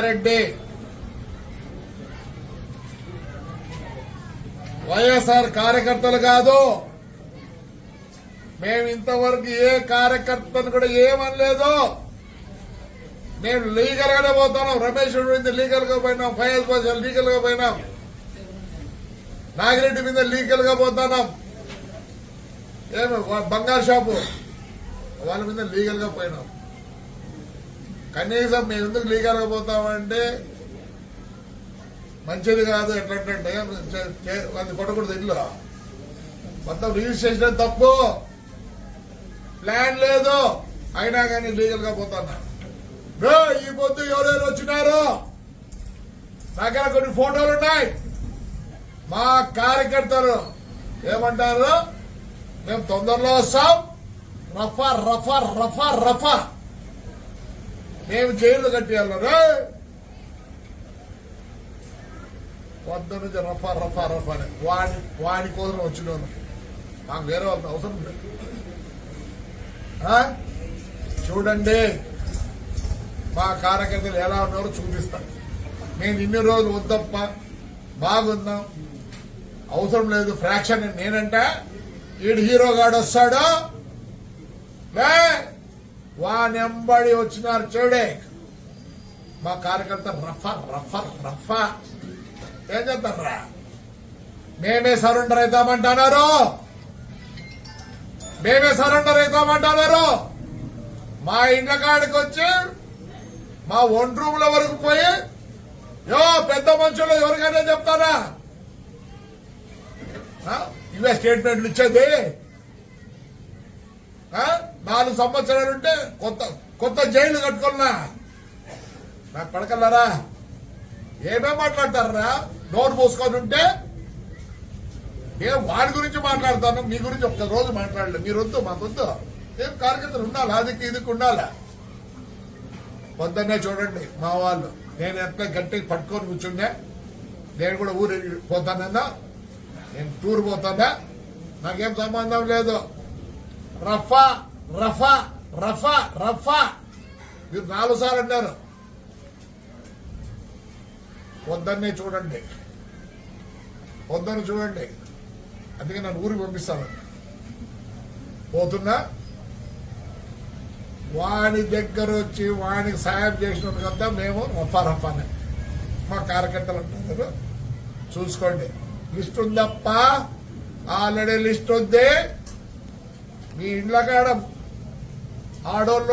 రెడ్డి వైఎస్ఆర్ కార్యకర్తలు కాదు. మేము ఇంతవరకు ఏ కార్యకర్తను కూడా ఏమనలేదు. మేము లీగల్ గానే పోతున్నాం. రమేష్ మీద లీగల్ గా పోయినాం, ఫైజ్ బాజా లీగల్ గా పోయినాం, నాగిరెడ్డి మీద లీగల్ గా పోతున్నాం. ఏమి బంగారు షాపు వాళ్ళ మీద లీగల్ గా పోయినాం. కనీసం మేము ఎందుకు లీగల్ గా పోతామంటే మంచిది కాదు. ఎట్లంటే అది కొట్టకూడదు. ఇల్లు మొత్తం రిజిస్ట్రేషన్ తప్పు, ప్లాన్ లేదు, అయినా కానీ లీగల్ గా పోతాను. ఈ పొద్దు ఎవరెవరు వచ్చినారు నాకైనా కొన్ని ఫోటోలు ఉన్నాయి. మా కార్యకర్తలు ఏమంటారు, మేము తొందరలో వస్తాం, రఫా రఫా రఫా రఫా మేము జైలు కట్టేయాలి. పొద్దు నుంచి రఫా రఫా రఫా అని వాడి కోసం వచ్చిన మాకు వేరే వాళ్ళకి అవసరం లేదు. చూడండి మా కార్యకర్తలు ఎలా ఉన్నారో చూపిస్తాం. మేము ఇన్ని రోజులు వద్దప్ప బాగుందాం, అవసరం లేదు ఫ్రాక్షన్. నేనంటే ఈడు హీరోగాడు వస్తాడు, వానెంబడి వచ్చినారు చూడే మా కార్యకర్త రఫా రఫా రఫా. ఏం చెప్తారా, మేమే సరెండర్ అవుతామంటున్నారు, మేమే సరెండర్ అవుతామంటున్నారు. మా ఇండ్ల కాడికి వచ్చి మా ఒంటి రూముల వరకు పోయి పెద్ద మనుషులు ఎవరికైనా చెప్తారా ఇవే స్టేట్మెంట్లు ఇచ్చేది. 4 సంవత్సరాలుంటే కొత్త జైలు కట్టుకున్నా నాకు పడకల్లారా. ఏమేం మాట్లాడతారా నోరు పోసుకొని ఉంటే? ఏం వాడి గురించి మాట్లాడతాను, మీ గురించి ఒక్క రోజు మాట్లాడలేదు. మీరొద్దు, మాకొద్దు. ఏం కార్యకర్తలు ఉండాలి, అదికి ఇదికి ఉండాలి. పొద్దున్నే చూడండి మా వాళ్ళు, నేను ఎంత గట్టిగా పట్టుకొని కూర్చుండే. నేను కూడా ఊరు పోతానన్నా, నేను టూర్ పోతానా, నాకేం సంబంధం లేదు. రఫా రఫా రఫా రఫా మీరు 4 సార్లు అన్నారు. పొద్దున్నే చూడండి, పొద్దున్న చూడండి. అందుకే నన్ను ఊరికి పంపిస్తాను. పోతున్నా వాని దగ్గర వచ్చి వానికి సాయం చేసినందుకంతా మేము రఫా రఫానే మా కార్యకర్తలు అంటున్నారు. చూసుకోండి, లిస్ట్ ఉందప్ప, ఆల్రెడీ లిస్ట్ ఉంది. మీ ఇండ్ల కాడ ఆడోళ్ళు